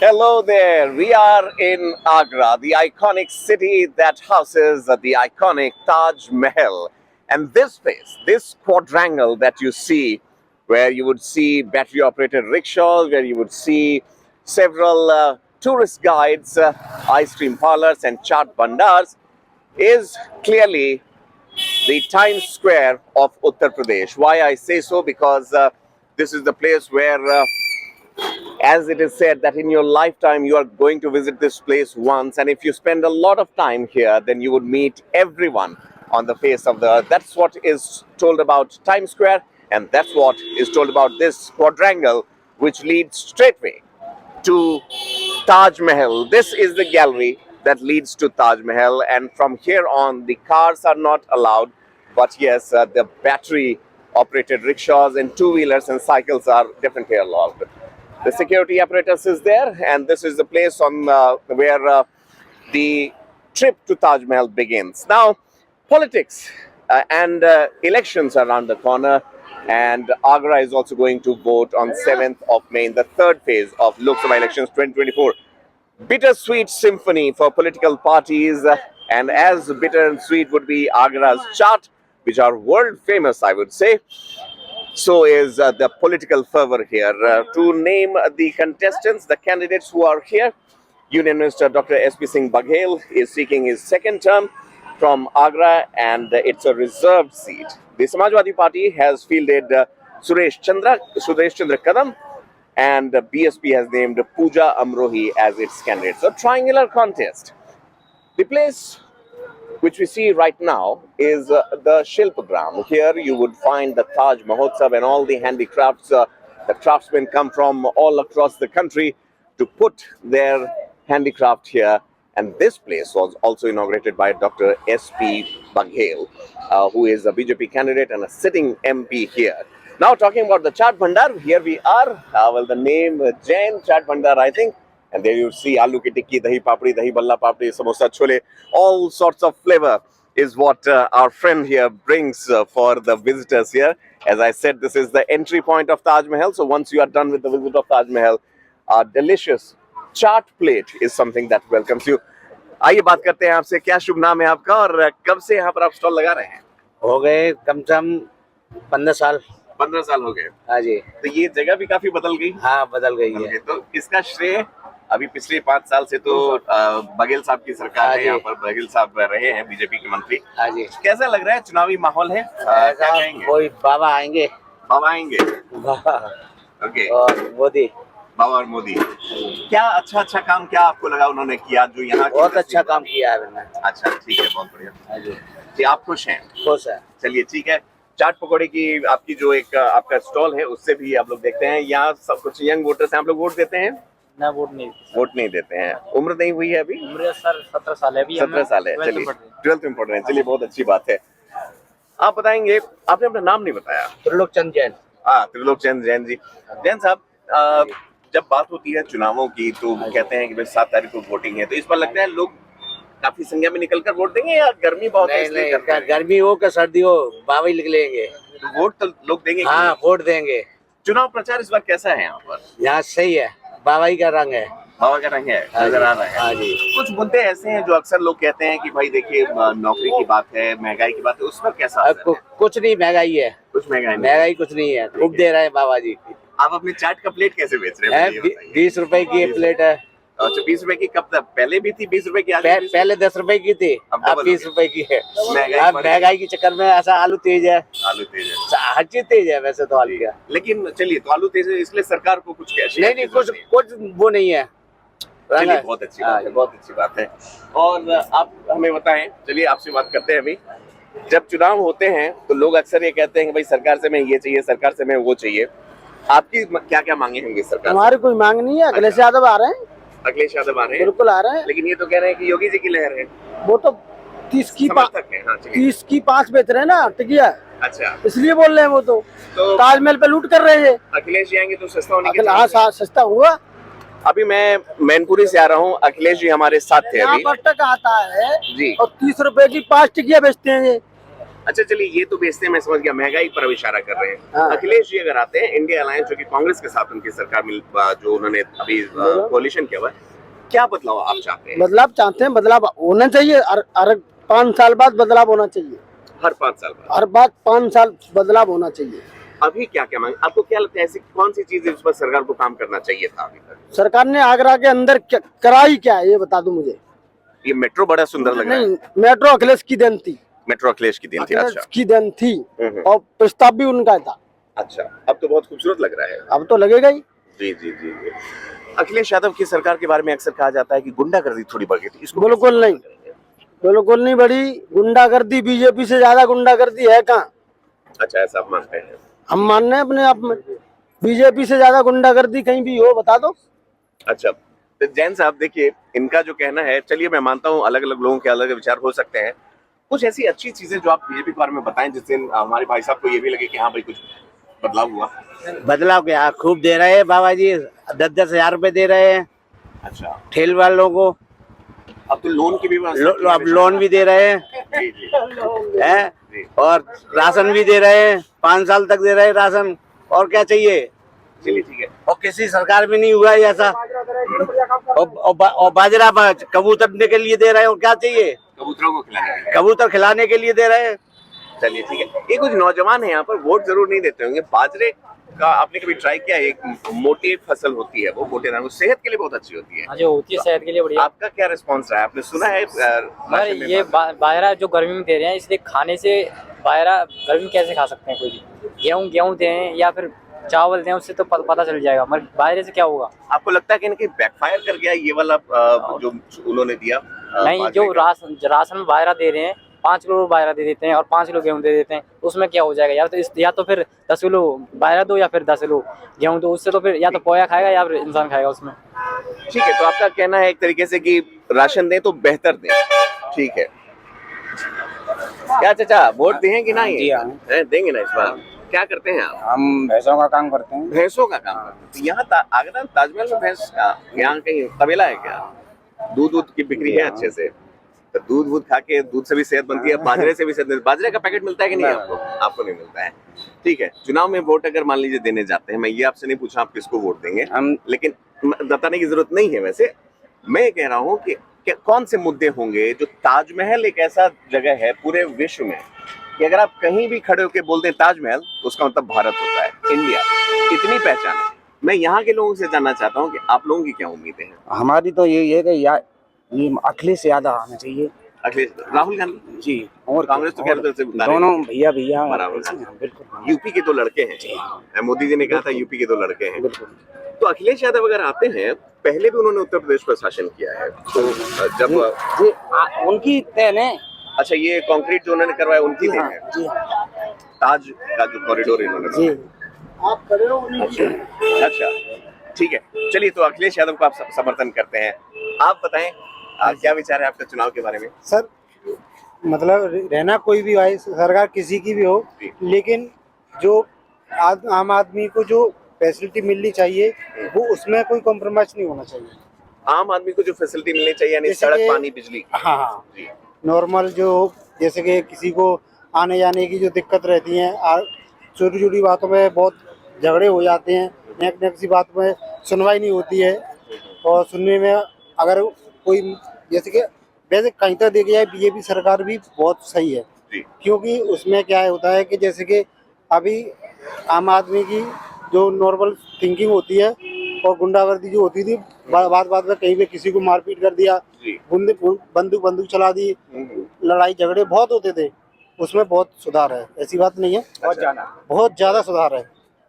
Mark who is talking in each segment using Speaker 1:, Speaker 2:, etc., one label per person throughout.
Speaker 1: Hello there. We are in Agra, the iconic city that houses the iconic Taj Mahal. And this place, this quadrangle that you see, where you would see battery operated rickshaws, where you would see several tourist guides, ice cream parlors, and chaat bandars, is clearly the Times Square of Uttar Pradesh. Why I say so? Because this is the place where as it is said that in your lifetime you are going to visit this place once, and if you spend a lot of time here, then you would meet everyone on the face of the earth. That's what is told about Times Square, and that's what is told about this quadrangle, which leads straightway to Taj Mahal. This is the gallery that leads to Taj Mahal, and from here on, the cars are not allowed, but yes, the battery operated rickshaws and two-wheelers and cycles are definitely allowed. The security apparatus is there, and this is the place on where the trip to Taj Mahal begins. Now, politics and elections are around the corner, and Agra is also going to vote on 7th of May in the third phase of Lok Sabha elections 2024. Bittersweet symphony for political parties, and as bitter and sweet would be Agra's chaat, which are world famous, I would say. So is the political fervor here. To name the contestants, the candidates who are here, Union Minister Dr. S.P. Singh Baghel is seeking his second term from Agra, and it's a reserved seat. The Samajwadi Party has fielded Suresh Chandra Kadam, and BSP has named Pooja Amrohi as its candidate. So, triangular contest. The place which we see right now is the Shilpagram. Here you would find the Taj Mahotsav and all the handicrafts. The craftsmen come from all across the country to put their handicraft here. And this place was also inaugurated by Dr. S.P. Baghel, who is a BJP candidate and a sitting MP here. Now talking about the Chaat Bhandar, here we are. Well, the name Jain Chaat Bhandar, I think. And there you see aloo ki tikki, dahi papdi, dahi balla papdi, samosa chole, all sorts of flavor is what our friend here brings for the visitors here. As I said, this is the entry point of Taj Mahal. So once you are done with the visit of Taj Mahal, a delicious chaat plate is something that welcomes you. आइए बात करते हैं आपसे, क्या शुभ नाम है आपका और कब से यहाँ पर आप स्टॉल लगा रहे हैं?
Speaker 2: हो गए कम से कम 15 साल।
Speaker 1: 15 साल हो गए।
Speaker 2: हाँ जी।
Speaker 1: तो ये जगह भी काफी बदल गई।
Speaker 2: हाँ, बदल गई है।
Speaker 1: तो इसका श्रेय अभी पिछले 5 साल से तो बघेल साहब की सरकार है, यहाँ पर बघेल साहब रहे हैं, बीजेपी के मंत्री।
Speaker 2: हाँ जी।
Speaker 1: कैसा लग रहा है? चुनावी माहौल है, क्या कहेंगे?
Speaker 2: कोई बाबा आएंगे।
Speaker 1: बाबा आएंगे। ओके। और
Speaker 2: मोदी।
Speaker 1: बाबा और मोदी। क्या अच्छा काम क्या आपको लगा उन्होंने किया जो यहाँ?
Speaker 2: बहुत अच्छा काम किया है उन्होंने।
Speaker 1: अच्छा, ठीक है, बहुत बढ़िया।
Speaker 2: हाँ जी।
Speaker 1: जी, आप खुश हैं?
Speaker 2: खुश है।
Speaker 1: चलिए ठीक है। चाट पकौड़े की आपकी जो एक आपका स्टॉल है उससे भी आप लोग देखते हैं, यहाँ सब कुछ यंग वोटर्स हैं, आप लोग वोट देते हैं?
Speaker 2: ना, वोट नहीं देते हैं।
Speaker 1: उम्र नहीं हुई है अभी?
Speaker 2: उम्र सर 17 साल है अभी।
Speaker 1: 17 साल है। चलिए, 12th में पढ़ रहे हैं। चलिए, बहुत अच्छी बात है। आप बताएंगे, आपने अपना नाम नहीं बताया।
Speaker 2: त्रिलोक चंद जैन।
Speaker 1: त्रिलोक चंद जैन जी। जैन साहब, जब बात होती है चुनावों की तो कहते हैं कि भाई 7 तारीख को वोटिंग है, तो इस पर लगता है लोग काफी संख्या में निकल कर वोट देंगे या गर्मी बहुत है इसलिए करते हैं?
Speaker 2: गर्मी हो कि सर्दी हो, बाबा ही निकलेंगे
Speaker 1: तो वोट तो लोग देंगे।
Speaker 2: हाँ, वोट देंगे।
Speaker 1: चुनाव प्रचार इस बार कैसा है यहाँ पर?
Speaker 2: यहाँ सही है, बाबा ही का रंग है।
Speaker 1: बाबा का रंग है, नजर आ रहा है।
Speaker 2: हाँ जी।
Speaker 1: कुछ मुद्दे ऐसे हैं जो अक्सर लोग कहते हैं कि भाई देखिए नौकरी की बात है, महंगाई की बात है, उस पर कैसा?
Speaker 2: कुछ नहीं, महंगाई है।
Speaker 1: कुछ
Speaker 2: महंगाई कुछ नहीं है, खूब दे रहे हैं बाबा जी।
Speaker 1: आप अपने चाट का प्लेट कैसे बेच रहे हैं?
Speaker 2: 20 रुपए की प्लेट है।
Speaker 1: अच्छा, 20 रुपए की कब तक? पहले भी थी 20 रुपए की?
Speaker 2: पहले 10 रुपए की थी, अब 20 रुपए की है। महंगाई के चक्कर में ऐसा आलू तेज है।
Speaker 1: आलू तेज है,
Speaker 2: हर चीज तेज है वैसे तो आलू का।
Speaker 1: लेकिन चलिए, तो आलू तेज है इसलिए सरकार को कुछ कैश
Speaker 2: नहीं, कुछ वो नहीं है।
Speaker 1: चलिए, बहुत अच्छी बात है, बहुत अच्छी बात है। और आप हमें बताएं, चलिए आपसे बात करते हैं अभी। जब चुनाव होते हैं तो लोग अक्सर ये कहते हैं कि भाई सरकार से हमें ये चाहिए, सरकार से हमें वो चाहिए। आपकी क्या क्या मांगे होंगी सरकार?
Speaker 2: हमारी कोई मांग नहीं है। अखिलेश यादव आ रहे हैं।
Speaker 1: अखिलेश यादव आ रहे हैं? बिल्कुल
Speaker 2: आ रहे हैं।
Speaker 1: लेकिन ये तो कह रहे हैं कि योगी जी की लहर है।
Speaker 2: वो तो 30 की 5 बेच रहे हैं ना टिकिया।
Speaker 1: अच्छा,
Speaker 2: इसलिए बोल रहे हैं। वो तो ताजमहल पे लूट कर रहे हैं।
Speaker 1: अखिलेश जी आएंगे तो सस्ता होने के
Speaker 2: हाँ, सस्ता हुआ।
Speaker 1: अभी मैं मैनपुरी से आ रहा हूँ, अखिलेश जी हमारे साथ थे अभी।
Speaker 2: आता है
Speaker 1: जी,
Speaker 2: और 30 रुपए की 5 टिकिया बेचते हैं ये।
Speaker 1: अच्छा चलिए, ये तो बेचते हैं, मैं समझ गया, महंगाई पर अब इशारा कर रहे हैं।
Speaker 2: हाँ।
Speaker 1: अखिलेश जी अगर आते हैं, इंडिया अलायंस जो कि कांग्रेस के साथ उनकी सरकार मिल जो उन्होंने अभी कोलिशन किया हुआ है, क्या बदलाव आप चाहते हैं?
Speaker 2: बदलाव चाहते हैं, बदलाव होना चाहिए। हर 5 साल बाद बदलाव होना चाहिए।
Speaker 1: हर 5 साल बाद?
Speaker 2: हर बात 5 साल बदलाव होना चाहिए।
Speaker 1: अभी क्या क्या मांग, आपको क्या लगता है ऐसी कौन सी चीज है जिस पर सरकार को काम करना चाहिए था अभी तक?
Speaker 2: सरकार ने आगरा के अंदर कराई क्या है, ये बता दो मुझे।
Speaker 1: ये मेट्रो बड़ा सुंदर लग रहा है।
Speaker 2: नहीं, मेट्रो अखिलेश की देन थी।
Speaker 1: मेट्रो अखिलेश की देन थी?
Speaker 2: अखिलेश
Speaker 1: अच्छा।
Speaker 2: की देन थी
Speaker 1: हम्म।
Speaker 2: और प्रस्ताव भी उनका था।
Speaker 1: अच्छा, अब तो बहुत खूबसूरत लग रहा है।
Speaker 2: अब तो लगेगा ही।
Speaker 1: जी जी जी जी। अखिलेश यादव की सरकार के बारे में अक्सर कहा जाता है कि गुंडागर्दी थोड़ी बढ़ गई थी, इसको
Speaker 2: बिल्कुल नहीं, बिल्कुल नहीं बढ़ी गुंडागर्दी। बीजेपी से ज्यादा गुंडागर्दी है कहाँ?
Speaker 1: अच्छा, ऐसा आप मानते हैं?
Speaker 2: हम मान रहे हैं अपने आप में, बीजेपी से ज्यादा गुंडागर्दी कहीं भी हो बता दो।
Speaker 1: अच्छा, तो जैन साहब देखिए, इनका जो कहना है, चलिए मैं मानता हूँ अलग अलग लोगों के अलग विचार हो सकते हैं, कुछ ऐसी अच्छी चीजें जो आप बीजेपी के बारे में बताएं जिससे हमारे भाई साहब को ये भी लगे कि हाँ भाई कुछ बदलाव हुआ।
Speaker 2: बदलाव क्या, खूब दे रहे हैं बाबा जी, 10-10 हजार रुपए दे रहे हैं।
Speaker 1: अच्छा,
Speaker 2: ठेल वालों को
Speaker 1: अब तो लोन की भी
Speaker 2: अब लोन भी दे रहे हैं
Speaker 1: जी जी
Speaker 2: हैं,
Speaker 1: जी।
Speaker 2: और राशन भी दे रहे हैं, 5 साल तक दे रहे हैं राशन। और क्या चाहिए?
Speaker 1: चलिए ठीक है।
Speaker 2: और किसी सरकार में नहीं हुआ है ऐसा। और बाजरा कबूतर के लिए दे रहे हैं, और क्या चाहिए?
Speaker 1: कबूतरों को खिलाने,
Speaker 2: कबूतर खिलाने के लिए दे रहे हैं।
Speaker 1: चलिए ठीक है। ये कुछ नौजवान है यहाँ पर, वोट जरूर नहीं देते होंगे। बाजरे का आपने कभी ट्राई किया? एक मोटी फसल होती है, वो मोटे दाने, वो सेहत के लिए बहुत अच्छी होती है।
Speaker 3: हाँ, जो होती है सेहत के लिए बढ़िया।
Speaker 1: आपका क्या रिस्पॉन्स रहा है? आपने सुना है
Speaker 3: मगर ये बाजरा जो गर्मी में दे रहे हैं, इसलिए खाने से बाजरा गर्मी में कैसे खा सकते हैं कोई भी? गेहूँ दें या फिर चावल दें, उससे तो पता चल जाएगा, मगर बाजरे से क्या होगा?
Speaker 1: आपको लगता है कि इनकी बैकफायर कर गया ये वाला जो उन्होंने दिया?
Speaker 3: नहीं, जो राशन में बाजरा दे रहे हैं, 5 किलो बाजरा दे देते हैं और 5 किलो गेहूँ दे देते हैं, उसमें क्या हो जाएगा? या तो फिर 10 किलो बाजरा दो या फिर 10 किलो गेहूँ दो, उससे तो फिर या तो पोया खाएगा या फिर इंसान खाएगा उसमें।
Speaker 1: ठीक है, तो आपका कहना है एक तरीके से कि राशन दें तो बेहतर दें। ठीक है। क्या चाचा, वोट दें कि नहीं?
Speaker 2: जी हाँ।
Speaker 1: देंगे ना इस बार? क्या करते हैं आप?
Speaker 2: हम भैंसों का काम करते हैं।
Speaker 1: भैंसों का काम करते हैं? तो यहाँ आगरा ताजमहल में भैंस का यहाँ कहीं तबेला है क्या? दूध की बिक्री है अच्छे से? तो दूध खा के, दूध से भी सेहत बनती है, बाजरे से भी सेहत बनती है। बाजरे का पैकेट मिलता है कि नहीं आपको? आपको नहीं मिलता है। ठीक है, चुनाव में वोट अगर मान लीजिए देने जाते हैं, मैं ये आपसे नहीं पूछा आप किसको वोट देंगे, लेकिन बताने की जरूरत नहीं है। वैसे मैं कह रहा हूँ कि कौन से मुद्दे होंगे जो, ताजमहल एक ऐसा जगह है पूरे विश्व में कि अगर आप कहीं भी खड़े होकर बोलते हैं ताजमहल, उसका मतलब भारत होता है, इंडिया, इतनी पहचान है। मैं यहाँ के लोगों से जानना चाहता हूँ कि आप लोगों की क्या उम्मीदें हैं?
Speaker 2: हमारी तो यही है कि ये अखिलेश यादव आना चाहिए।
Speaker 1: अखिलेश, राहुल गांधी जी,
Speaker 2: और
Speaker 1: कांग्रेस तो कहते से
Speaker 2: दोनों भैया
Speaker 1: बराबर।
Speaker 2: बिल्कुल।
Speaker 1: यूपी के तो लड़के हैं, मोदी जी ने कहा था यूपी के तो लड़के हैं। तो अखिलेश यादव अगर आते हैं, पहले भी उन्होंने उत्तर प्रदेश पर शासन किया है, तो जब
Speaker 2: उनकी देन है।
Speaker 1: अच्छा, ये कंक्रीट जो उन्होंने करवाया उनकी देन है?
Speaker 2: जी हाँ।
Speaker 1: ताज का जो कॉरिडोर इन्होंने बनाया।
Speaker 2: आप खड़े हो।
Speaker 1: अच्छा ठीक है, चलिए, तो अखिलेश यादव को आप समर्थन करते हैं। आप बताएं क्या विचार है आपका चुनाव के बारे में?
Speaker 4: सर, मतलब रहना कोई भी आए, सरकार किसी की भी हो, लेकिन जो आम आदमी को जो फैसिलिटी मिलनी चाहिए, वो उसमें कोई कॉम्प्रोमाइज नहीं होना चाहिए।
Speaker 1: आम आदमी को जो फैसिलिटी मिलनी चाहिए, यानी सड़क, पानी, बिजली।
Speaker 4: हाँ, नॉर्मल जो, जैसे कि किसी को आने जाने की जो दिक्कत रहती है, छोटी छोटी बातों में बहुत झगड़े हो जाते हैं, नेक सी बात में सुनवाई नहीं होती है, और सुनने में अगर कोई, जैसे कि वैसे कहीं तक देखा जाए बीजेपी सरकार भी बहुत सही है, क्योंकि उसमें क्या होता है कि जैसे कि अभी आम आदमी की जो नॉर्मल थिंकिंग होती है और गुंडागर्दी जो होती थी, बात में कहीं पे किसी को मारपीट कर दिया, बंदूक चला दी, लड़ाई झगड़े बहुत होते थे, उसमें बहुत सुधार है। ऐसी बात नहीं है, बहुत ज्यादा सुधार है।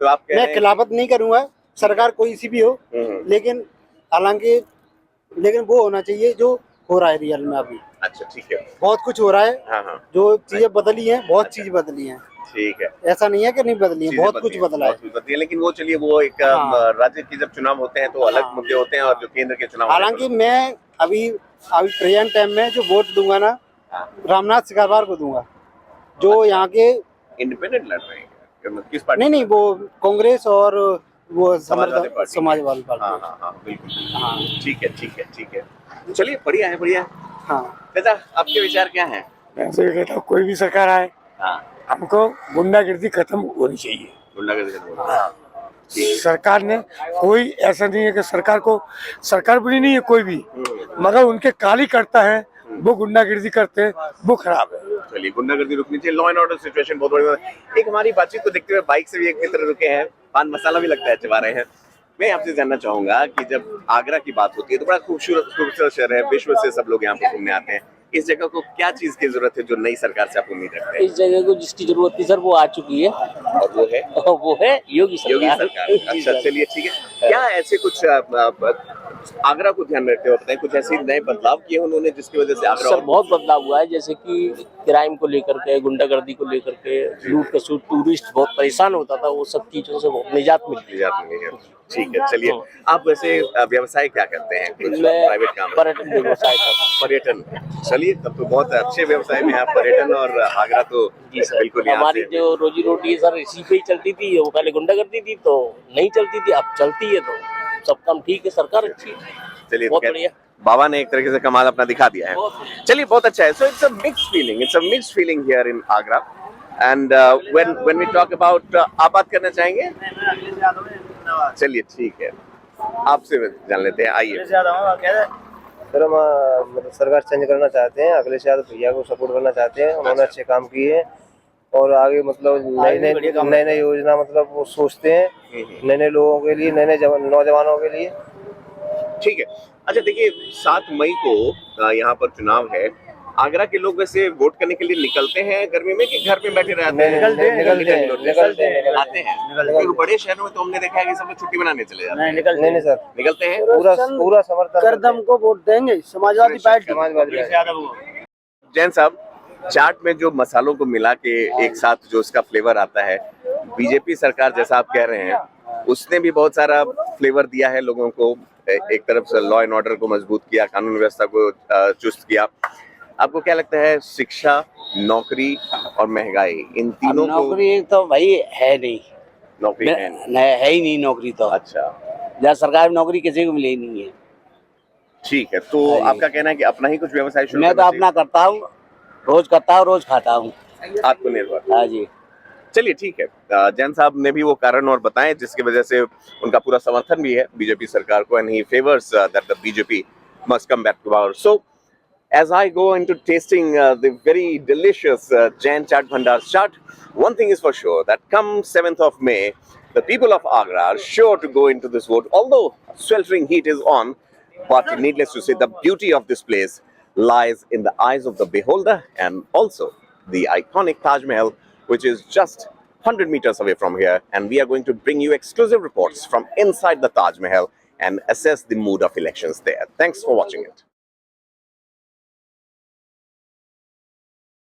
Speaker 1: तो आप
Speaker 4: मैं खिलाफत नहीं करूंगा, सरकार कोई सी भी हो, लेकिन हालांकि वो होना चाहिए जो हो रहा है रियल में अभी।
Speaker 1: अच्छा ठीक है,
Speaker 4: बहुत कुछ हो रहा है।
Speaker 1: हाँ।
Speaker 4: जो चीजें बदली हैं, बहुत चीज बदली हैं।
Speaker 1: ठीक है,
Speaker 4: ऐसा नहीं है कि नहीं बदली है, बहुत कुछ बदला है।
Speaker 1: लेकिन वो चलिए, वो एक राज्य की जब चुनाव होते हैं तो अलग मुद्दे होते हैं, और जो केंद्र के चुनाव,
Speaker 4: हालांकि मैं अभी प्रेजेंट टाइम में जो वोट दूंगा ना, रामनाथ सिकारवार को दूंगा, जो यहाँ के
Speaker 1: इंडिपेंडेंट लड़ रहे हैं। किस पार्टी?
Speaker 4: नहीं, वो कांग्रेस और वो समाजवादी पार्टी।
Speaker 1: हाँ, बिल्कुल। ठीक है। चलिए, बढ़िया है।
Speaker 4: हाँ,
Speaker 1: चाचा, आपके विचार क्या हैं?
Speaker 4: मैं तो ये कहता हूँ कोई भी सरकार आए,
Speaker 1: हाँ
Speaker 5: हमको गुंडागर्दी खत्म होनी चाहिए।
Speaker 1: गुंडागर्दी खत्म होनी
Speaker 5: सरकार ने कोई ऐसा नहीं है कि सरकार बुरी नहीं है कोई भी, मगर उनके काली करता है वो गुंडागर्दी करते हैं, वो खराब है।
Speaker 1: चलिए गुंडागर्दी रुकनी चाहिए, लॉ एंड ऑर्डर सिचुएशन बहुत बढ़िया है। एक हमारी बातचीत को देखते हुए बाइक से भी एक मित्र रुके हैं, पान मसाला भी लगता है चबा रहे हैं। मैं आपसे जानना चाहूंगा कि जब आगरा की बात होती है तो बड़ा खूबसूरत शहर है, विश्व से सब लोग यहाँ पर घूमने आते हैं। इस जगह को क्या चीज की जरूरत है जो नई सरकार से आप उम्मीद रखते हैं?
Speaker 6: इस जगह को जिसकी जरूरत थी सर वो आ चुकी है,
Speaker 1: और
Speaker 6: वो है योगी सरकार।
Speaker 1: अच्छा चलिए ठीक है। क्या ऐसे कुछ आगरा को ध्यान में रखते हुए बताएं, कुछ ऐसे नए बदलाव किए उन्होंने जिसकी वजह से आगरा
Speaker 6: सर बहुत बदलाव हुआ है, जैसे कि क्राइम को लेकर के, गुंडागर्दी को लेकर के, लूट खसूट, टूरिस्ट बहुत परेशान होता था, वो सब चीजों से बहुत निजात मिलती है।
Speaker 1: ठीक है चलिए। आप वैसे व्यवसाय क्या करते हैं? कुछ
Speaker 6: मैं
Speaker 1: प्राइवेट काम?
Speaker 6: पर्यटन व्यवसाय का।
Speaker 1: पर्यटन। चलिए तब तो बहुत अच्छे व्यवसाय में आप, पर्यटन और आगरा तो बिल्कुल यहाँ
Speaker 6: हमारी
Speaker 1: से।
Speaker 6: जो रोजी रोटी है सर इसी पे ही चलती थी, वो पहले गुंडागर्दी थी तो नहीं चलती थी, अब चलती है तो सब काम ठीक है, सरकार अच्छी है,
Speaker 1: चलिए
Speaker 6: बहुत बढ़िया।
Speaker 1: बाबा ने एक तरीके से कमाल अपना दिखा दिया है। चलिए बहुत अच्छा है। So it's a mixed feeling here in Agra. And when we talk about, आप बात करना चाहेंगे? चलिए ठीक है, आपसे जान लेते हैं, आइए।
Speaker 7: सर हम मतलब सरकार चेंज करना चाहते हैं, अखिलेश यादव भैया को सपोर्ट करना चाहते हैं, उन्होंने अच्छे काम किए हैं और आगे मतलब नई योजना मतलब वो सोचते हैं नए लोगों के लिए, नए नौजवानों के लिए।
Speaker 1: ठीक है। अच्छा देखिए 7 मई को यहाँ पर चुनाव है। आगरा के लोग वैसे वोट करने के लिए निकलते हैं गर्मी में कि घर में बैठे रहते हैं?
Speaker 7: निकलते हैं।
Speaker 1: आते हैं। क्योंकि बड़े शहरों में तो हमने देखा है कि सब लोग छुट्टी मनाने चले जाते हैं।
Speaker 7: नहीं सर,
Speaker 1: निकलते हैं।
Speaker 7: पूरा समर्थन
Speaker 4: करदम को वोट देंगे, समाजवादी पार्टी।
Speaker 1: जैन साहब, चाट में जो मसालों को मिला के एक साथ जो उसका फ्लेवर आता है, बीजेपी सरकार जैसा आप कह रहे हैं उसने भी बहुत सारा फ्लेवर दिया है लोगों को। एक तरफ से लॉ एंड ऑर्डर को मजबूत किया, कानून व्यवस्था को चुस्त किया। आपको क्या लगता है शिक्षा, नौकरी और महंगाई, इन तीनों को?
Speaker 6: नौकरी तो भाई है नहीं,
Speaker 1: नौकरी है
Speaker 6: है ही नहीं नौकरी तो।
Speaker 1: अच्छा
Speaker 6: जहाँ सरकार में नौकरी किसी को मिले ही नहीं है।
Speaker 1: ठीक है, तो आपका कहना है कि अपना ही कुछ व्यवसाय शुरू
Speaker 6: मैं तो अपना करता हूँ, रोज करता हूँ, रोज खाता हूँ।
Speaker 1: आत्मनिर्भर।
Speaker 6: हाँ जी।
Speaker 1: चलिए ठीक है। जैन साहब ने भी वो कारण और बताए जिसकी वजह से उनका पूरा समर्थन भी है बीजेपी सरकार को, and he favours that the BJP must come back to power. So as I go into tasting the very delicious Jain Chaat Bhandar's chaat, one thing is for sure, that come 7th of May, the people of Agra are sure to go into this vote. Although sweltering heat is on, but needless to say, the beauty of this place lies in the eyes of the beholder, and also the iconic Taj Mahal, which is just 100 meters away from here. And we are going to bring you exclusive reports from inside the Taj Mahal and assess the mood of elections there. Thanks for watching it.